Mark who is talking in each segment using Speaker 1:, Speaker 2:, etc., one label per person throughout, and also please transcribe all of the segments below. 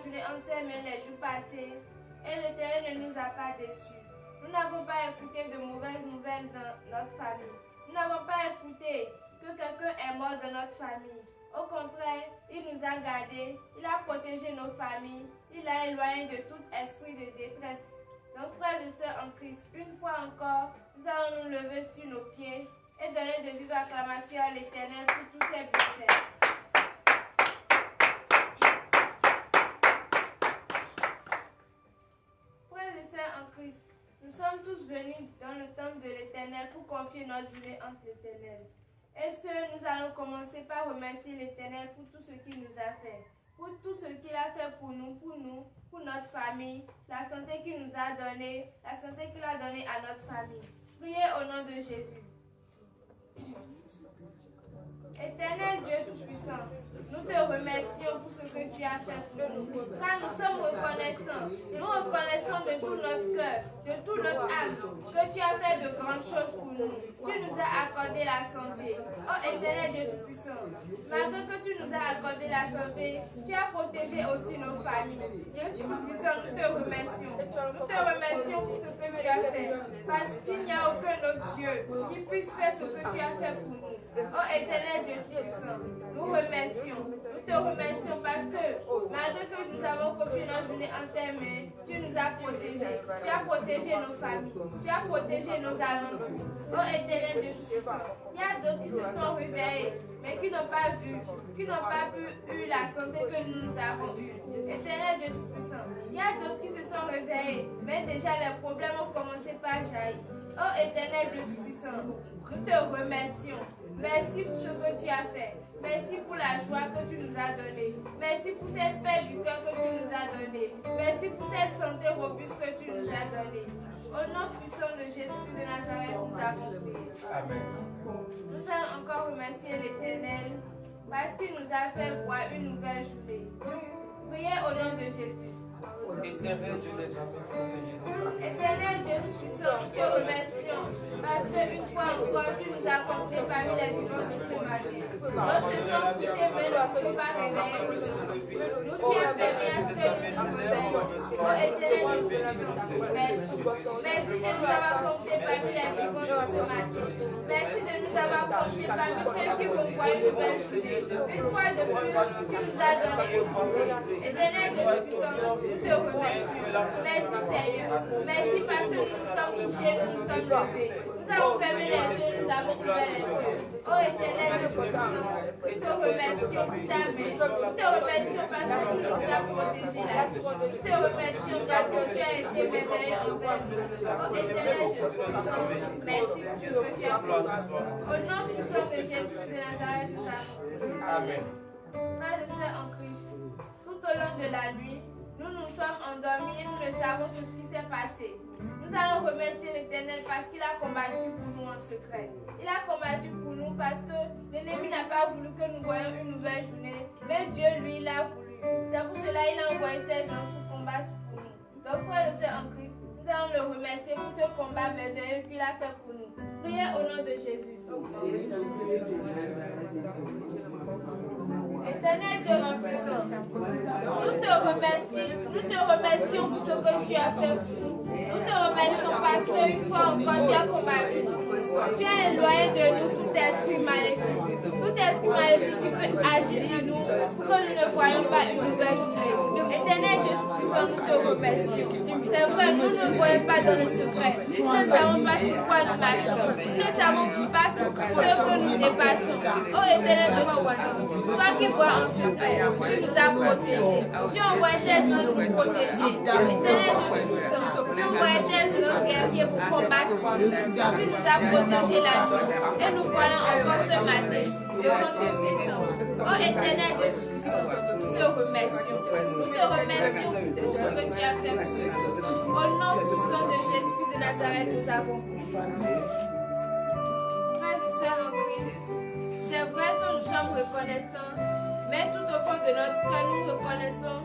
Speaker 1: journée ensemble les jours passés et l'Éternel ne nous a pas déçus. Nous n'avons pas écouté de mauvaises nouvelles dans notre famille. Nous n'avons pas écouté que quelqu'un est mort dans notre famille. Au contraire, il nous a gardés, il a protégé nos familles, il a éloigné de tout esprit de détresse. Donc, frères et sœurs en Christ, une fois encore, nous allons nous lever sur nos pieds et donner de vives acclamations à l'Éternel pour tous ses bienfaits. Frères et sœurs en Christ, nous sommes tous venus dans le temple de l'Éternel pour confier notre journée entre l'Éternel. Et nous allons commencer par remercier l'Éternel pour tout ce qu'il nous a fait. Pour tout ce qu'il a fait pour nous, pour notre famille, la santé qu'il nous a donnée, la santé qu'il a donnée à notre famille. Priez au nom de Jésus. Éternel Dieu Tout-Puissant, nous te remercions pour ce que tu as fait pour nous. Car nous sommes reconnaissants. Nous reconnaissons de tout notre cœur, de tout notre âme, que tu as fait de grandes choses pour nous. Tu nous as accordé la santé. Oh Éternel Dieu Tout-Puissant, malgré que tu nous as accordé la santé, tu as protégé aussi nos familles. Dieu Tout-Puissant, nous te remercions. Nous te remercions pour ce que tu as fait. Parce qu'il n'y a aucun autre Dieu qui puisse faire ce que tu as fait pour nous. Oh Éternel Dieu Tout-Puissant, nous remercions. Nous te remercions parce que malgré que nous avons confié notre journée en tes mains, tu nous as protégés. Tu as protégé nos familles. Tu as protégé nos alentours. Oh Éternel Dieu Tout-Puissant, il y a d'autres qui se sont réveillés, mais qui n'ont pas vu, qui n'ont pas eu la santé que nous avons eue. Éternel Dieu Tout-Puissant, il y a d'autres qui se sont réveillés, mais déjà les problèmes ont commencé par jaillir. Oh Éternel Dieu Tout-Puissant, nous te remercions. Merci pour ce que tu as fait. Merci pour la joie que tu nous as donnée. Merci pour cette paix du cœur que tu nous as donnée. Merci pour cette santé robuste que tu nous as donnée. Au nom puissant de Jésus de Nazareth, nous avons prié. Amen. Nous allons encore remercier l'Éternel parce qu'il nous a fait voir une nouvelle journée. Priez au nom de Jésus. Éternel Dieu Tout-Puissant, nous te remercions parce qu'une fois encore tu nous as comptés parmi les vivants de ce matin. Nous te sommes couchés mais nous ne sommes pas réveillés aujourd'hui. Nous tu as permis à ce que nous nous réveillions. Oh Éternel Dieu Tout-Puissant, merci. Merci de nous avoir comptés parmi les vivants de ce matin. Merci de nous avoir comptés parmi ceux qui vont voir une nouvelle journée. Une fois de plus, tu nous as donné une journée. Éternel Dieu Tout-Puissant, nous te remercions. Merci Seigneur. Merci parce que nous nous sommes couchés, nous nous sommes levés. Nous avons fermé les yeux, nous avons ouvert les yeux. Oh Éternel Dieu Tout-Puissant, nous te remercions pour ta main. Nous te remercions parce que tu nous as protégés la vie. Nous te remercions parce que tu as été merveilleux envers nous. Oh Éternel Dieu Tout-Puissant, merci pour ce que tu as fait. Au nom puissant de Jésus de Nazareth, nous avons. Amen. Frères et sœurs en Christ, tout au long de la nuit, nous nous sommes endormis et nous ne savons ce qui s'est passé. Nous allons remercier l'Éternel parce qu'il a combattu pour nous en secret. Il a combattu pour nous parce que l'ennemi n'a pas voulu que nous voyions une nouvelle journée, mais Dieu, lui, l'a voulu. C'est pour cela qu'il a envoyé ses gens pour combattre pour nous. Donc, frères et sœurs en Christ, nous allons le remercier pour ce combat merveilleux qu'il a fait pour nous. Priez au nom de Jésus. Éternel Dieu Tout-Puissant, nous te remercions pour ce que tu as fait pour nous. Nous te remercions parce qu'une fois encore tu as combattu. Tu as éloigné de nous tout esprit maléfique. Tout esprit maléfique qui peut agir sur nous pour que nous ne voyions pas une nouvelle journée. Éternel Dieu Tout-Puissant, nous te remercions. C'est vrai, nous ne voyons pas dans le secret. Nous ne savons pas sur quoi nous marchons. Nous ne savons pas ce que nous dépassons. Oh Éternel Dieu Tout-Puissant, toi qui vois en secret, tu nous as protégés. Tu as envoyé tes anges pour protéger. Éternel Dieu Tout-Puissant, tu as envoyé tes anges guerriers pour combattre pour nous. Tu nous as protégés la nuit. Et nous voilà encore ce matin devant tes étangs. Oh Éternel Dieu Tout-Puissant, nous te remercions. Nous te remercions pour ce que tu as fait pour nous. Au nom puissant de Jésus de Nazareth, nous avons prié. Frères et sœurs en Christ, c'est vrai que nous sommes reconnaissants, mais tout au fond de notre cœur, nous reconnaissons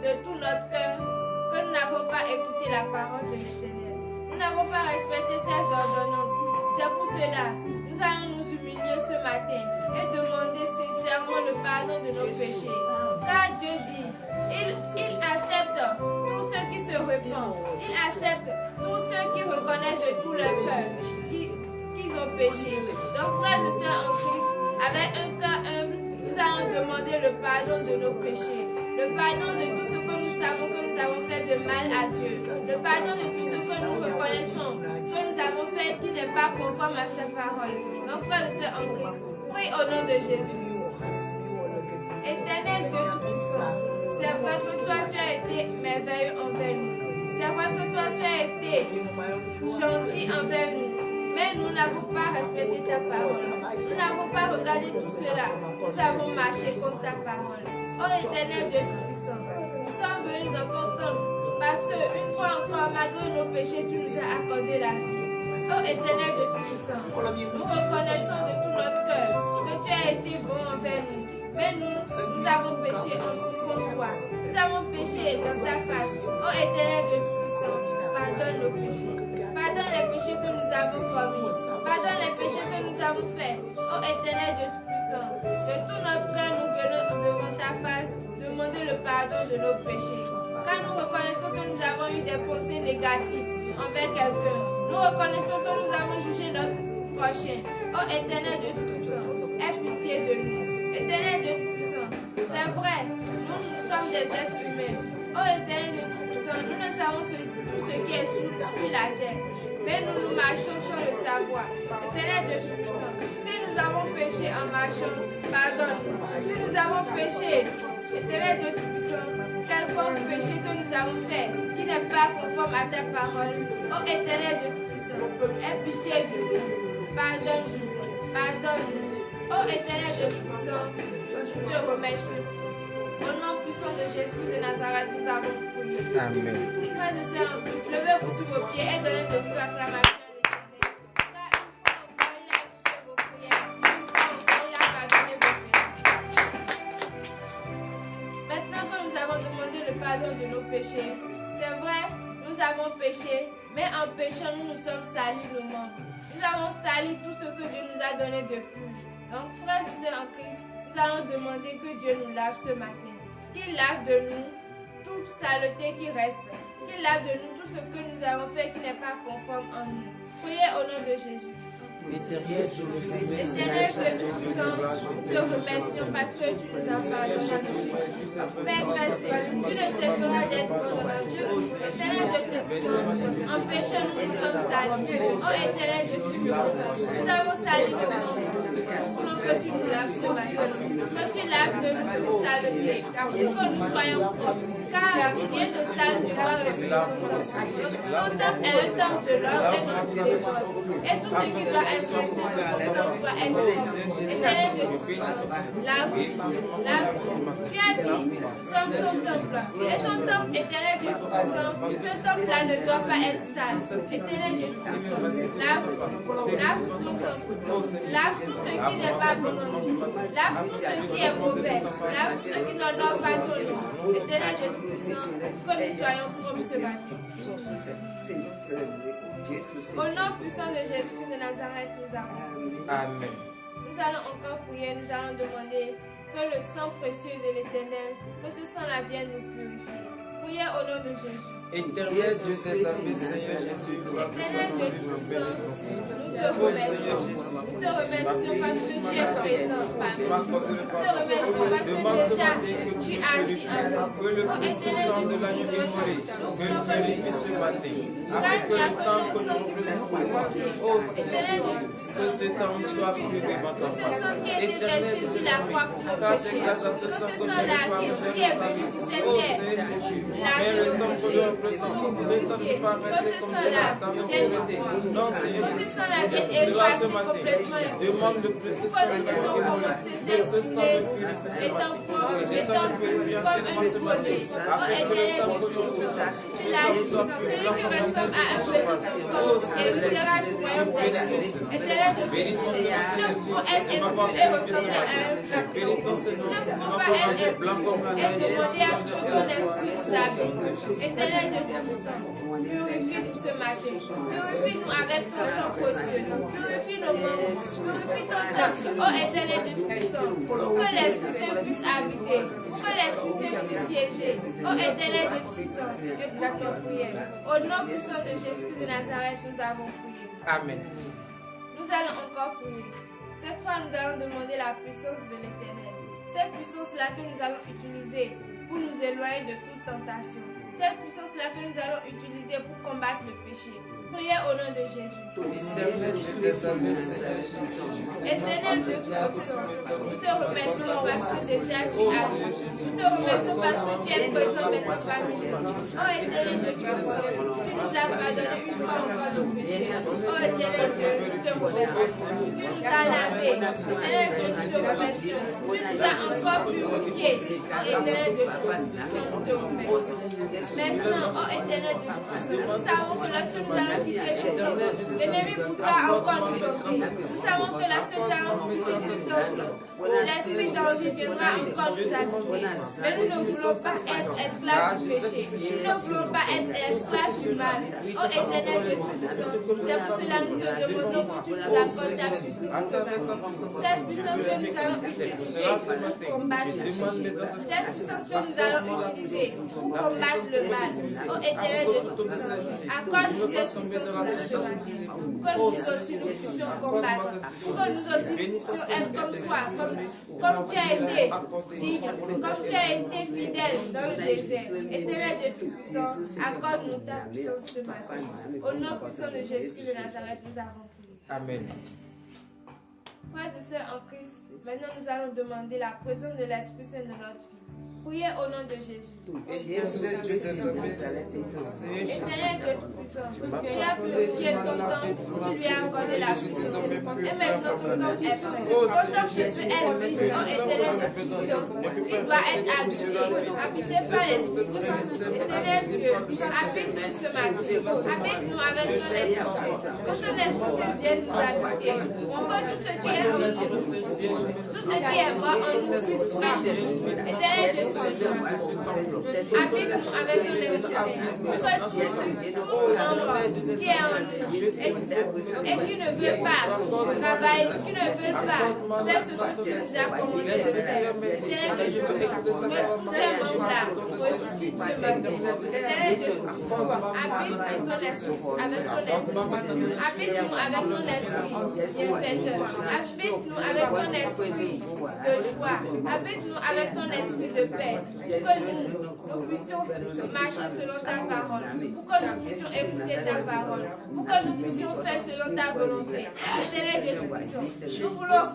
Speaker 1: de tout notre cœur que nous n'avons pas écouté la parole de l'Éternel. Nous n'avons pas respecté ses ordonnances. C'est pour cela nous allons nous humilier ce matin et demander sincèrement le pardon de nos péchés. Car Dieu dit, il Tout-Puissant. Il accepte tous ceux qui reconnaissent de tout leur cœur qu'ils ont péché. Donc, frères et sœurs en Christ, avec un cœur humble, nous allons demander le pardon de nos péchés. Le pardon de tout ce que nous savons que nous avons fait de mal à Dieu. Le pardon de tout ce que nous reconnaissons que nous avons fait qui n'est pas conforme à sa parole. Donc, frères et sœurs en Christ, prie au nom de Jésus. Éternel Dieu Tout-Puissant, c'est vrai que toi tu as été merveilleux envers nous. C'est vrai que toi tu as été gentil envers nous. Mais nous n'avons pas respecté ta parole. Nous n'avons pas regardé tout cela. Nous avons marché contre ta parole. Oh Éternel Dieu Tout-Puissant, nous sommes venus dans ton temple parce que une fois encore, malgré nos péchés, tu nous as accordé la vie. Oh Éternel Dieu Tout-Puissant, nous reconnaissons de tout notre cœur que tu as été bon envers nous. Mais nous avons péché contre toi. Nous avons péché dans ta face. Oh Éternel Dieu Tout-Puissant, pardonne nos péchés. Pardonne les péchés que nous avons commis. Pardonne les péchés que nous avons faits. Oh Éternel Dieu Tout-Puissant, de tout notre cœur, nous venons devant ta face demander le pardon de nos péchés. Car nous reconnaissons que nous avons eu des pensées négatives envers quelqu'un. Nous reconnaissons que nous avons jugé notre prochain. Oh Éternel Dieu Tout-Puissant, aie pitié de nous. Éternel Dieu Tout-Puissant, c'est vrai, nous sommes des êtres humains. Oh Éternel Dieu Tout-Puissant, nous ne savons tout ce qui est sur la terre. Mais nous marchons sans le savoir. Éternel Dieu Tout-Puissant, si nous avons péché en marchant, pardonne-nous. Si nous avons péché, Éternel Dieu Tout-Puissant, quelconque péché que nous avons fait qui n'est pas conforme à ta parole, oh Éternel Dieu Tout-Puissant, aie pitié de nous. Pardonne-nous. Pardonne-nous. Oh Éternel Dieu Tout-Puissant, nous te remercions. Au nom puissant de Jésus de Nazareth, nous avons prié.
Speaker 2: Amen.
Speaker 1: Frères et sœurs en Christ, levez-vous sur vos pieds et donnez de vous acclamations à l'Éternel. Car une fois encore, il a écouté vos prières. Une fois encore, il a pardonné vos péchés. Maintenant que nous avons demandé le pardon de nos péchés, c'est vrai, nous avons péché, mais en péchant, nous nous sommes salis nos membres. Nous avons sali tout ce que Dieu nous a donné de plus. Donc, frères et sœurs en Christ, nous allons demander que Dieu nous lave ce matin. Qu'il lave de nous toute saleté qui reste. Qu'il lave de nous tout ce que nous avons fait qui n'est pas conforme en nous. Priez au nom de Jésus. Éternel Dieu Tout-Puissant, nous te remercions parce que tu nous as pardonné nos péchés. Père Très-Saint, tu ne cesseras d'être bon Dieu. Éternel Dieu Tout-Puissant, en péchant nous sommes salis. Oh Éternel Dieu Tout-Puissant, nous avons sali de nous que tu nous laves ce matin. Que tu laves de nous toute saleté, pour que nous soyons propres. Car rien de sale ne doit rester dans nous. Ton temple est un temple de l'ordre et non du désordre. Et tout ce qui doit être blessé de ton doit être blessé. Éternel Dieu Tout-Puissant, lave-nous. Tu as dit, nous sommes ton temple. Et ton temple, Éternel Dieu Tout-Puissant, ce temple-là ne doit pas être sale. Éternel Dieu Tout-Puissant, lave ton temple. Lave tout ce qui n'est pas bon en nous. Lave tout ce qui est mauvais. Lave tout ce qui n'honore pas ton nom. Éternel Dieu Tout-Puissant, que nous soyons propres ce matin. Au nom puissant de Jésus de Nazareth, nous avons.
Speaker 2: Amen.
Speaker 1: Nous allons encore prier, nous allons demander que le sang précieux de l'Éternel, que ce sang-là vienne nous purifier. Priez au nom de Jésus.
Speaker 2: Éternel Dieu des armées, Seigneur Jésus,
Speaker 1: Éternel Dieu Tout-Puissant, nous te remercions. Nous te remercions parce que tu es présent parmi nous. Nous te remercions parce que déjà tu agis en nous. Oh Éternel Dieu Tout-Puissant, nous voulons que tu nous purifies. Car il n'y a que ton sang qui peut nous purifier. Éternel Dieu Tout-Puissant,
Speaker 2: que ce temps soit plus
Speaker 1: que ce sang qui a été versé sur la croix pour nos péchés, que ce sang-là qui est venu sur cette terre,
Speaker 2: mais le temps que nous
Speaker 1: que ce sang-là vienne nous prendre, que ce sang-là vienne effacer complètement les péchés,
Speaker 2: demande le plus
Speaker 1: pour que nous puissions commencer cette journée étant pauvres, étant purs comme un nouveau-né. Oh Éternel Dieu Tout-Puissant, tu l'as dit, celui qui ressemble à un petit enfant héritera du royaume des cieux. Éternel Dieu Tout-Puissant, nous ne pouvons être éprouvés et ressembler à un enfant. Nous ne pouvons pas être éprouvés et demander à ce que ton esprit nous habite. Éternel Dieu Tout-Puissant, purifie-nous ce matin. Purifie-nous avec ton sang précieux. Purifie nos membres. Purifie ton temple. Oh Éternel Dieu Tout-Puissant, pour que l'Esprit Saint puisse habiter. Pour que l'Esprit Saint puisse siéger. Oh Éternel Dieu Tout-Puissant, écoute nos prières. Au nom puissant de Jésus de Nazareth, nous avons prié.
Speaker 2: Amen.
Speaker 1: Nous allons encore prier. Cette fois, nous allons demander la puissance de l'Éternel. Cette puissance-là que nous allons utiliser pour nous éloigner de toute tentation. Cette puissance-là que nous allons utiliser pour combattre le péché. Priez au nom de Jésus. Éternel Dieu Tout-Puissant, nous te remercions parce que déjà tu as vu. Nous te remercions parce que tu es présent avec notre famille. Oh Éternel Dieu Tout-Puissant, tu nous as pardonné une fois encore nos péchés. Oh Éternel Dieu, nous te remercions. Tu nous as lavé. Éternel Dieu, nous te remercions. Tu nous as encore purifiés. Oh Éternel Dieu Tout-Puissant, nous te remercions. Maintenant, oh Éternel Dieu Tout-Puissant, nous savons que lorsque nous allons quitter ce temple, l'ennemi voudra encore nous tenter. Nous savons que lorsque nous allons quitter ce temple, l'esprit d'envie viendra encore nous habiter. Mais nous ne voulons pas être esclaves du péché. Nous ne voulons pas être esclaves du mal. Oh Éternel Dieu Tout-Puissant, c'est pour cela que nous te demandons que tu nous accordes ta puissance ce matin. Cette puissance que nous allons utiliser pour combattre le péché. Cette puissance que nous allons utiliser pour combattre le mal. Oh Éternel Dieu Tout-Puissant, accorde-nous cette puissance-là ce matin. Pour que nous aussi nous puissions combattre. Pour que nous aussi puissions être comme toi, comme tu as été digne, comme tu as été fidèle dans le désert. Éternel Dieu Tout-Puissant, accorde-nous ta puissance ce matin. Au nom puissant de Jésus de Nazareth, nous avons prié.
Speaker 2: Amen.
Speaker 1: Frères et sœurs en Christ, maintenant nous allons demander la présence de l'Esprit Saint dans notre vie. Priez au nom de Jésus.
Speaker 2: Éternel Dieu des armées,
Speaker 1: Éternel Dieu Tout-Puissant, tu as purifié ton temple, tu lui as accordé la puissance. Et maintenant ton temple est prêt. Ton temple ne peut être vide. Oh Éternel Dieu Tout-Puissant, il doit être habité par l'Esprit Saint. Éternel Dieu, habite-nous ce matin. Habite-nous avec ton Esprit Saint. Que ton Esprit Saint vienne nous habiter. Pour que tout ce qui est en nous, tout ce qui est mort en nous puisse briller. Éternel Dieu, habite-nous avec ton esprit, que tout membre qui est en nous et qui ne veut pas travailler, qui ne veut pas faire ce que tu nous as commandé de faire. Seigneur Dieu, que tous ces membres-là ressuscitent ce matin. Seigneur Dieu, habite ton esprit avec ton esprit. Habite-nous avec ton esprit bienfaiteur. Habite-nous avec ton esprit de joie. Habite-nous avec ton esprit de paix. Pour que nous puissions marcher selon ta parole. Pour que nous puissions écouter ta parole. Pour que nous puissions faire selon ta volonté. Éternel Dieu Tout-Puissant, nous voulons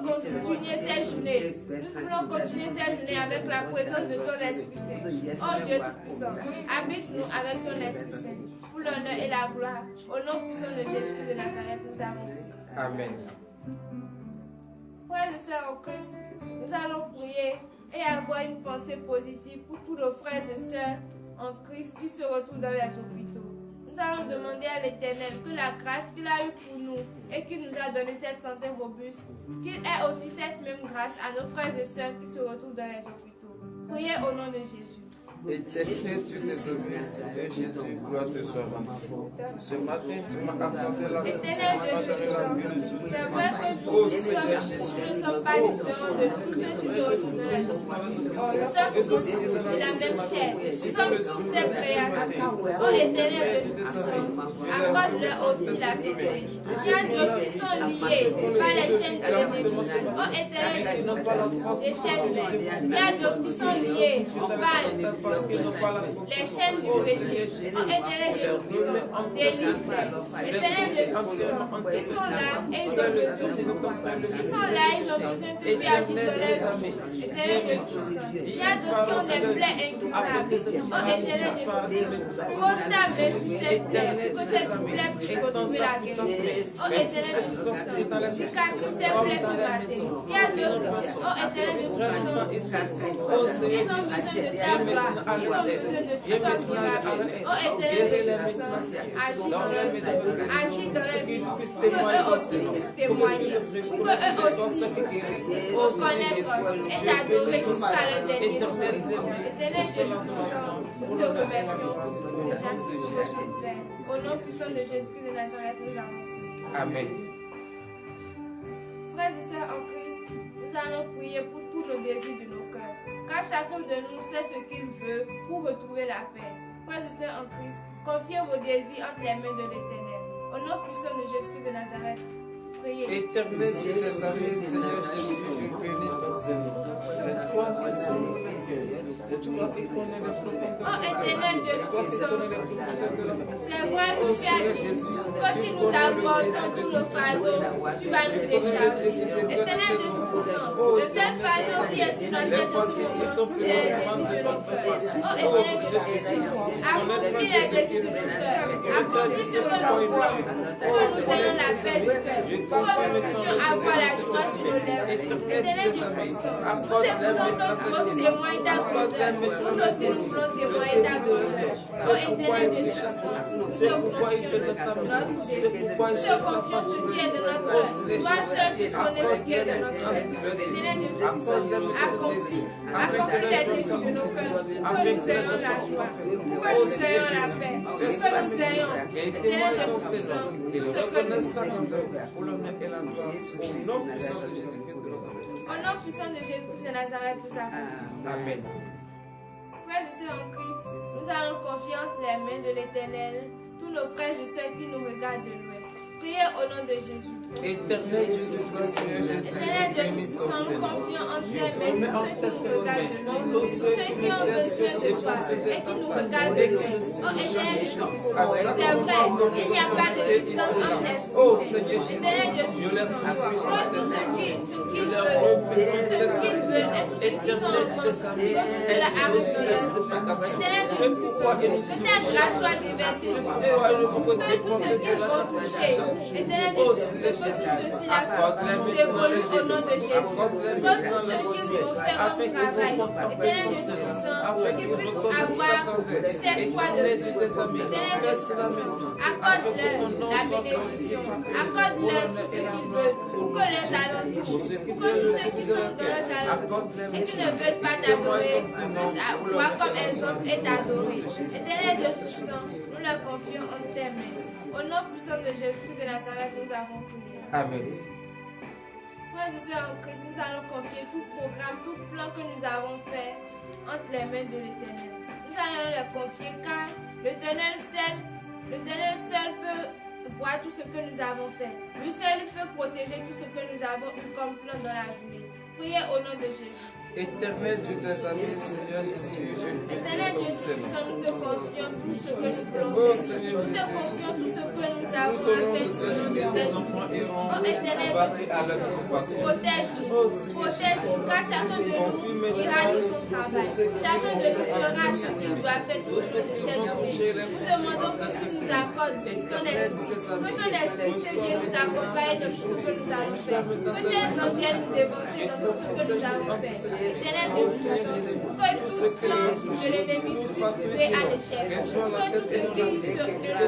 Speaker 1: continuer cette journée. Nous voulons continuer cette journée avec la présence de ton Esprit Saint. Oh Dieu Tout-Puissant, habite-nous avec ton Esprit Saint. Pour l'honneur et la gloire. Au nom puissant de Jésus de Nazareth, nous avons prié.
Speaker 2: Amen.
Speaker 1: Frères et sœurs en Christ, nous allons prier et avoir une pensée positive pour tous nos frères et sœurs en Christ qui se retrouvent dans les hôpitaux. Nous allons demander à l'Éternel que la grâce qu'il a eue pour nous et qu'il nous a donné cette santé robuste, qu'il ait aussi cette même grâce à nos frères et sœurs qui se retrouvent dans les hôpitaux. Priez au nom de Jésus.
Speaker 2: Éternel Dieu des armées, Seigneur Jésus, gloire te soit rendue. Ce matin, tu m'as accordé la
Speaker 1: Éternel Dieu Tout-Puissant, c'est vrai que nous ne sommes pas différents de tous ceux qui se retrouvent dans les hôpitaux. Nous sommes tous de la même chair. Nous sommes tous des créatures. Oh Éternel Dieu Tout-Puissant, accorde-leur aussi la santé. Il y a d'autres qui sont liés par les chaînes de l'ennemi. Oh Éternel Dieu Tout-Puissant, des chaînes. Il y a d'autres qui sont liés par les chaînes du péché. Oh Éternel Dieu Tout-Puissant, délivre. Éternel Dieu Tout-Puissant, ils sont là et ils ont besoin de toi. Ils sont là et ils ont besoin que tu agisses dans leur vie. Éternel Dieu Tout-Puissant, il y a d'autres qui ont des plaies incurables. Oh Éternel Dieu Tout-Puissant, pose ta main sur cette plaie, que cette plaie puisse retrouver la guérison. Oh Éternel Dieu Tout-Puissant, cicatrise ces plaies ce matin. Il y a d'autres, oh Éternel Dieu Tout-Puissant, qui souffrent. Ils ont besoin de ta gloire. Ils ont besoin de tout ton miracle. Oh Éternel Dieu Tout-Puissant, agis dans leur vie. Agis dans leur vie. Pour qu'eux aussi puissent témoigner. Pour qu'eux aussi puissent reconnaître et t'adorer jusqu'à leur dernier souffle. Éternel Dieu Tout-Puissant, Nous te remercions déjà pour ce que tu fais. Au nom puissant de Jésus de Nazareth, nous avons prié.
Speaker 2: Amen.
Speaker 1: Frères et sœurs en Christ, nous allons prier pour tous nos désirs de nos cœurs. Car chacun de nous sait ce qu'il veut pour retrouver la paix. Frères et sœurs en Christ, confiez vos désirs entre les mains de l'Éternel. Au nom puissant de Jésus de Nazareth, priez.
Speaker 2: Éternel Dieu des armées, Seigneur Jésus, je bénis ton Seigneur. Cette foi qui sonne le cœur. Cette foi qui connaît les profondeurs.
Speaker 1: Oh éternel Dieu puissant, c'est vrai que tu as dit que si nous abordons tous nos fardeaux, tu vas nous décharger. Éternel Dieu puissant, le seul fardeau qui est sur notre tête aussi, c'est les désirs de nos cœurs. Oh éternel Dieu puissant, accomplis les désirs de nos cœurs. Accomplis ce que nous voulons, pour que nous ayons la paix du cœur, pour que nous puissions avoir la joie sur nos lèvres. Éternel Dieu puissant, nous écoutons que tu veux témoigner ta grandeur. Nous aussi nous voulons témoigner ta grandeur. Oh éternel Dieu puissant, nous te confions notre désir. Nous te confions ce qui est de notre cœur. Toi seul tu connais ce qui est de notre cœur. Éternel Dieu puissant, accomplis les désirs de nos cœurs, pour que nous ayons la joie, pour que nous ayons la paix, pour que nous ayons, éternel Dieu puissant, tout ce que nous au nom puissant de Jésus de Nazareth, nous avons.
Speaker 2: Amen.
Speaker 1: Frères et sœurs en Christ, nous allons confier entre les mains de l'Éternel tous nos frères et sœurs qui nous regardent de loin. Priez au nom de Jésus.
Speaker 2: Éternel Dieu de gloire, Seigneur Jésus,
Speaker 1: Éternel Dieu puissant, nous confions entre tes mains tous ceux qui nous regardent de loin, tous ceux qui ont besoin de toi et qui nous regardent de loin. Oh éternel Dieu puissant, c'est vrai, il n'y a pas de distance entre l'esprit. Éternel Dieu puissant, que tout ce qu'ils veulent et tous ceux qui sont en train, que tout cela arrive dans leur vie. Éternel Dieu puissant, que ta grâce soit déversée sur eux, que tout ce qu'ils vont toucher, éternel Dieu puissant, que ceci là s'évolue au nom de Jésus. Que tout ce qu'ils vont faire comme travail, éternel Dieu puissant, qu'ils puissent avoir cette foi de plus. Éternel Dieu puissant, accorde-leur la bénédiction, accorde-leur tout ce qu'ils veulent, pour que les alentours, pour que tous ceux qui sont dans les alentours et qui ne veulent pas t'adorer puissent voir comme exemple et t'adorer. Éternel Dieu puissant, nous leur confions en tes mains. Au nom puissant de Jésus de Nazareth, nous avons prié.
Speaker 2: Amen.
Speaker 1: Frères et sœurs en Christ, nous allons confier tout programme, tout plan que nous avons fait entre les mains de l'Éternel. Nous allons les confier car l'Éternel seul peut voir tout ce que nous avons fait. Lui seul peut protéger tout ce que nous avons eu comme plan dans la journée. Priez au nom de Jésus.
Speaker 2: Éternel Dieu des armées, Seigneur Jésus, je
Speaker 1: Éternel Dieu puissant, nous te confions tout ce que nous voulons
Speaker 2: Oh
Speaker 1: faire.
Speaker 2: Seigneur
Speaker 1: Nous te
Speaker 2: Jésus,
Speaker 1: confions tout ce que nous
Speaker 2: nous
Speaker 1: avons à
Speaker 2: donnons
Speaker 1: faire
Speaker 2: de
Speaker 1: sur
Speaker 2: ces
Speaker 1: nos
Speaker 2: jours
Speaker 1: têtes.
Speaker 2: les enfants iront
Speaker 1: Oh éternel Dieu
Speaker 2: battre à leur
Speaker 1: puissant,
Speaker 2: compassion.
Speaker 1: protège-nous,
Speaker 2: Oh Seigneur
Speaker 1: protège-nous, car chacun de nous ira de son travail. Chacun de nous fera ce qu'il doit faire tout au long de cette journée. Nous demandons que tu nous accordes ton esprit, que ton esprit sait bien nous accompagner dans tout ce que nous allons faire. Que tes anges viennent nous dévancer dans tout ce que nous allons faire. Éternel Dieu puissant, que tout plan de l'ennemi puisse tuer à l'échec. Que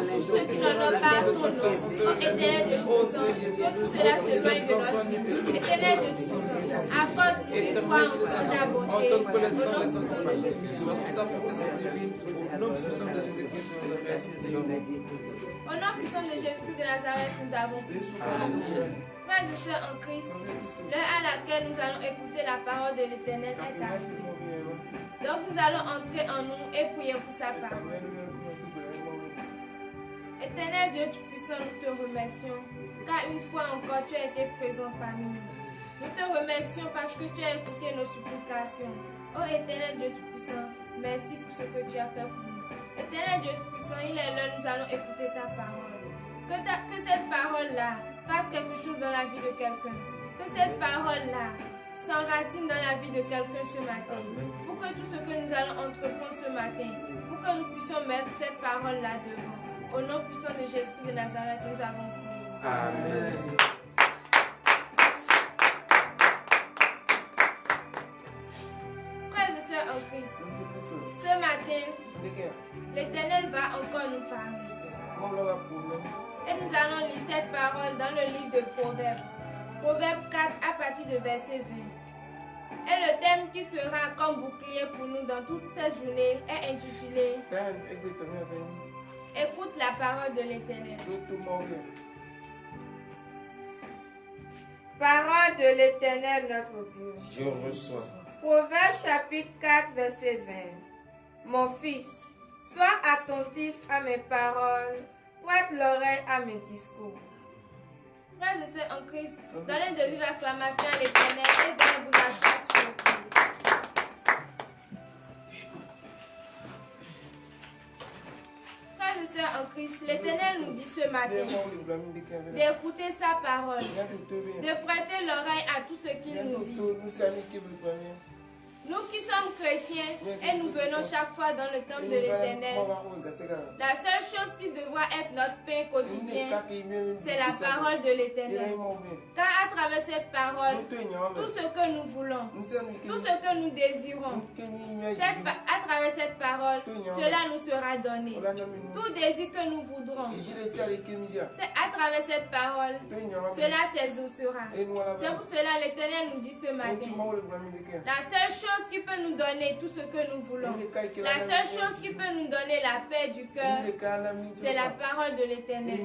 Speaker 1: tous ceux qui n'en ont pas ton nom, oh éternel Dieu puissant, que tout cela s'éloigne de notre vie. Éternel Dieu puissant, accorde-nous une foi encore ta bonté. Au nom puissant de Jésus.
Speaker 2: Au nom puissant de Jésus-Christ,
Speaker 1: Au nom puissant de Jésus de Nazareth, nous avons prié. Frères et sœurs en Christ, l'heure à laquelle nous allons écouter la parole de l'Éternel est arrivée. Donc nous allons entrer en nous et prier pour sa parole. Éternel Dieu Tout-Puissant, nous te remercions, car une fois encore tu as été présent parmi nous. Nous te remercions parce que tu as écouté nos supplications. Oh Éternel Dieu Tout-Puissant, merci pour ce que tu as fait pour nous. Éternel Dieu Tout-Puissant, il est l'heure, nous allons écouter ta parole. Que cette parole-là fasse quelque chose dans la vie de quelqu'un. Que cette parole-là s'enracine dans la vie de quelqu'un ce matin. Pour que tout ce que nous allons entreprendre ce matin, pour que nous puissions mettre cette parole-là devant. Au nom puissant de Jésus de Nazareth, nous avons prié.
Speaker 2: Amen.
Speaker 1: Frères et sœurs en Christ, ce matin, l'Éternel va encore nous parler. Et nous allons lire cette parole dans le livre de Proverbes. Proverbes 4 à partir de verset 20. Et le thème qui sera comme bouclier pour nous dans toute cette journée est intitulé Écoute la parole de l'Éternel.
Speaker 3: Parole de l'Éternel notre Dieu.
Speaker 2: Je reçois.
Speaker 3: Proverbe chapitre 4 verset 20. Mon fils, sois attentif à mes paroles, prête l'oreille à mes discours.
Speaker 1: Frères et sœurs en Christ, donnez de vives acclamations à l'Éternel et venez vous asseoir sur le cou. Frères et sœurs en Christ, l'Éternel nous dit ce matin d'écouter sa parole, de prêter l'oreille à tout ce qu'il nous dit. Nous qui sommes chrétiens et nous venons chaque fois dans le temple de l'Éternel, la seule chose qui devra être notre pain quotidien, c'est la parole de l'Éternel. Car à travers cette parole, tout ce que nous voulons, tout ce que nous désirons, à travers cette parole, cela nous sera donné. Tout désir que nous voudrons, c'est à travers cette parole, cela s'exaucera. C'est pour cela que l'Éternel nous dit ce matin, la seule chose qui peut nous donner tout ce que nous voulons, la seule chose qui peut nous donner la paix du cœur, c'est la parole de l'Éternel.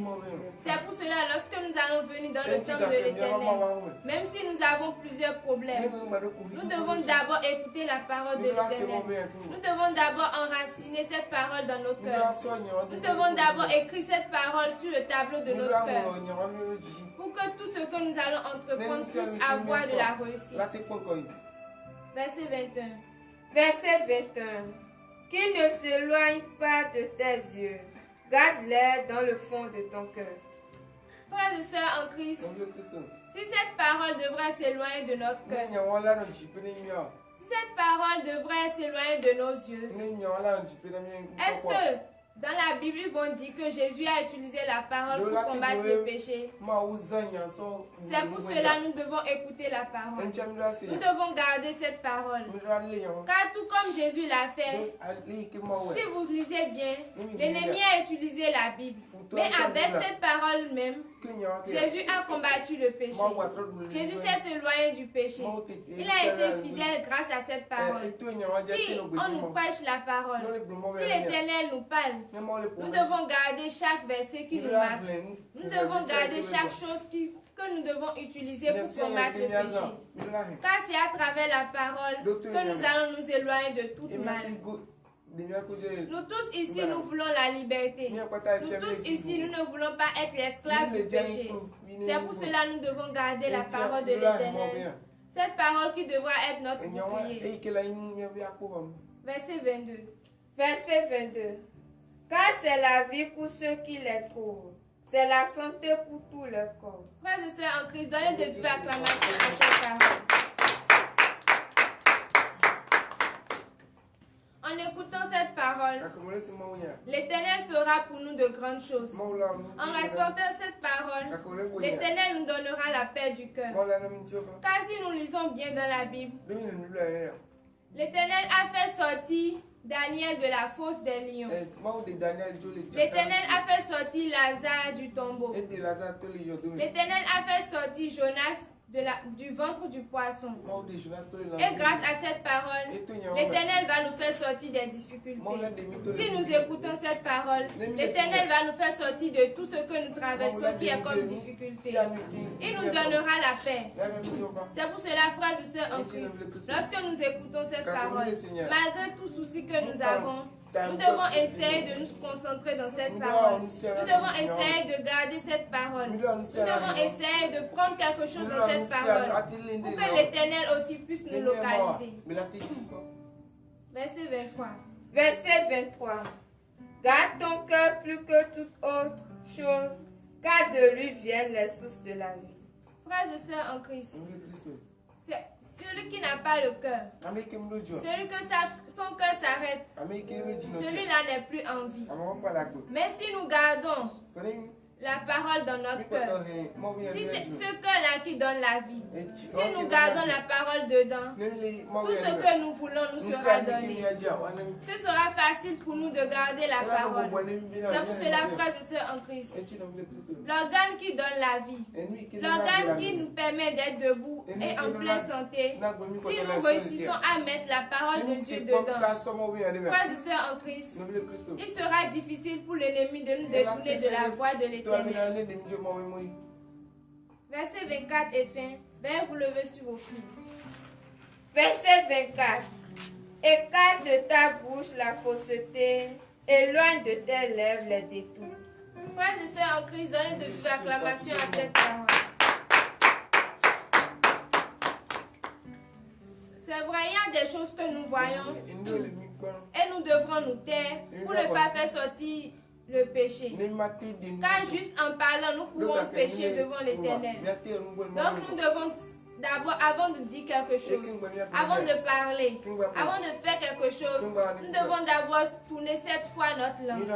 Speaker 1: C'est pour cela, lorsque nous allons venir dans le temple de l'Éternel, même si nous avons plusieurs problèmes, nous devons d'abord écouter la parole de l'Éternel. Nous devons d'abord enraciner cette parole dans nos cœurs. Nous devons d'abord écrire cette parole sur le tableau de notre cœur, pour que tout ce que nous allons entreprendre puisse avoir de la réussite. Verset 21.
Speaker 3: Verset 21. Qu'il ne s'éloigne pas de tes yeux. Garde-les dans le fond de ton cœur.
Speaker 1: Frères et sœurs en Christ, si cette parole devrait s'éloigner de notre cœur, si cette parole devrait s'éloigner de nos yeux, est-ce que dans la Bible, ils vont dire que Jésus a utilisé la parole pour combattre le péché? C'est pour cela que nous devons écouter la parole. Nous devons garder cette parole. Car tout comme Jésus l'a fait, si vous lisez bien, l'ennemi a utilisé la Bible. Mais avec cette parole même, Jésus a combattu le péché. Jésus s'est éloigné du péché. Il a été fidèle grâce à cette parole. Si on nous prêche la parole, si l'Éternel nous parle, nous devons garder chaque verset qui nous marque. Nous devons garder chaque chose que nous devons utiliser pour combattre le péché. Car c'est à travers la parole que nous allons nous éloigner de toute mal. Nous tous ici, nous voulons la liberté. Nous tous ici, nous ne voulons pas être esclaves du péché. C'est pour cela que nous devons garder la parole de l'Éternel. Cette parole qui devra être notre bouclier. Verset 22.
Speaker 3: Verset 22. Car c'est la vie pour ceux qui les trouvent. C'est la santé pour tout le corps.
Speaker 1: Frères et sœurs en Christ, donnez de vives acclamations à cette parole. En écoutant cette parole, l'Éternel fera pour nous de grandes choses. En respectant cette parole, l'Éternel nous donnera la paix du cœur. Car si nous lisons bien dans la Bible, l'Éternel a fait sortir Daniel de la fosse des lions. L'Éternel a fait sortir Lazare du tombeau. L'Éternel a fait sortir Jonas du ventre du poisson. Et grâce à cette parole, l'Éternel va nous faire sortir des difficultés. Si nous écoutons cette parole, l'Éternel va nous faire sortir de tout ce que nous traversons qui est comme difficulté. Il nous donnera la paix. C'est pour cela, frères et sœurs en Christ, lorsque nous écoutons cette parole, malgré tout souci que nous avons, nous devons essayer de nous concentrer dans cette parole. Nous devons essayer de garder cette parole. Nous devons essayer de prendre quelque chose dans cette parole pour que l'Éternel aussi puisse nous localiser. Verset 23.
Speaker 3: Verset 23. Garde ton cœur plus que toute autre chose, car de lui viennent les sources de la vie.
Speaker 1: Frères et sœurs en Christ, c'est celui qui n'a pas le cœur, celui que son cœur s'arrête, celui-là n'est plus en vie. Mais si nous gardons la parole dans notre cœur. Si c'est ce cœur-là qui donne la vie, si nous gardons la parole dedans, tout ce que nous voulons nous sera donné. Ce sera facile pour nous de garder la parole. C'est pour cela, frères et sœurs en Christ, l'organe qui donne la vie, l'organe qui nous permet d'être debout et en pleine santé, si nous réussissons à mettre la parole de Dieu dedans, frères et sœurs en Christ, il sera difficile pour l'ennemi de nous détourner de la voie de l'Éternel. Verset 24 et fin. Veuillez vous lever sur vos pieds.
Speaker 3: Verset 24. Écarte de ta bouche la fausseté, éloigne de tes lèvres les détours.
Speaker 1: Frères et sœurs en Christ, donnez de vives acclamations à cette parole. C'est vrai, il y a des choses que nous voyons et nous devrons nous taire pour ne pas faire sortir le péché. Car juste en parlant, nous pouvons pécher devant l'Éternel. Donc nous devons d'abord, avant de dire quelque chose, avant de parler, avant de faire quelque chose, nous devons d'abord tourner 7 fois notre langue.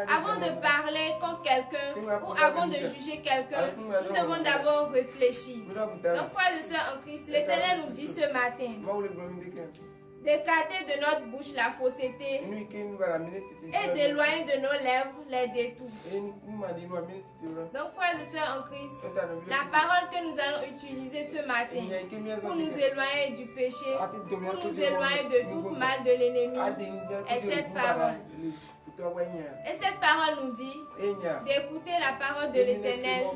Speaker 1: Avant de parler contre quelqu'un ou avant de juger quelqu'un, nous devons d'abord réfléchir. Donc frères et sœurs en Christ, l'Éternel nous dit ce matin d'écarter de notre bouche la fausseté et d'éloigner de nos lèvres les détours. Donc, frères et sœurs en Christ, la parole que nous allons utiliser ce matin pour nous éloigner du péché, pour nous éloigner de tout mal de l'ennemi, est cette parole. Et cette parole nous dit d'écouter la parole de l'Éternel,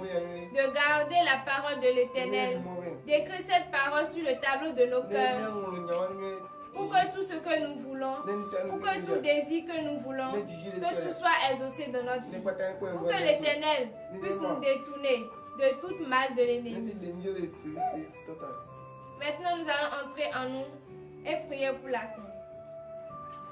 Speaker 1: de garder la parole de l'Éternel, d'écrire cette parole sur le tableau de nos cœurs, pour que tout ce que nous voulons, pour que tout désir que nous voulons, que tout soit exaucé dans notre vie, pour que l'Éternel puisse nous détourner de tout mal de l'ennemi. Maintenant, nous allons entrer en nous et prier pour la fin.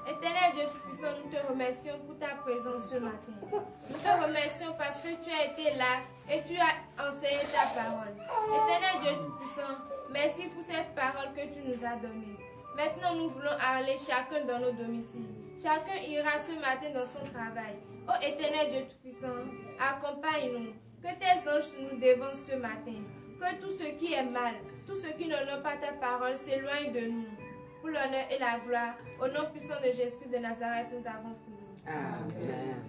Speaker 1: Éternel Dieu Tout-Puissant, nous te remercions pour ta présence ce matin. Nous te remercions parce que tu as été là et tu as enseigné ta parole. Éternel Dieu Tout-Puissant, merci pour cette parole que tu nous as donnée. Maintenant, nous voulons aller chacun dans nos domiciles. Chacun ira ce matin dans son travail. Ô Éternel Dieu Tout-Puissant, accompagne-nous. Que tes anges nous dévancent ce matin. Que tout ce qui est mal, tout ce qui n'honore pas ta parole s'éloigne de nous. Pour l'honneur et la gloire, au nom puissant de Jésus de Nazareth, nous avons prié.
Speaker 4: Amen.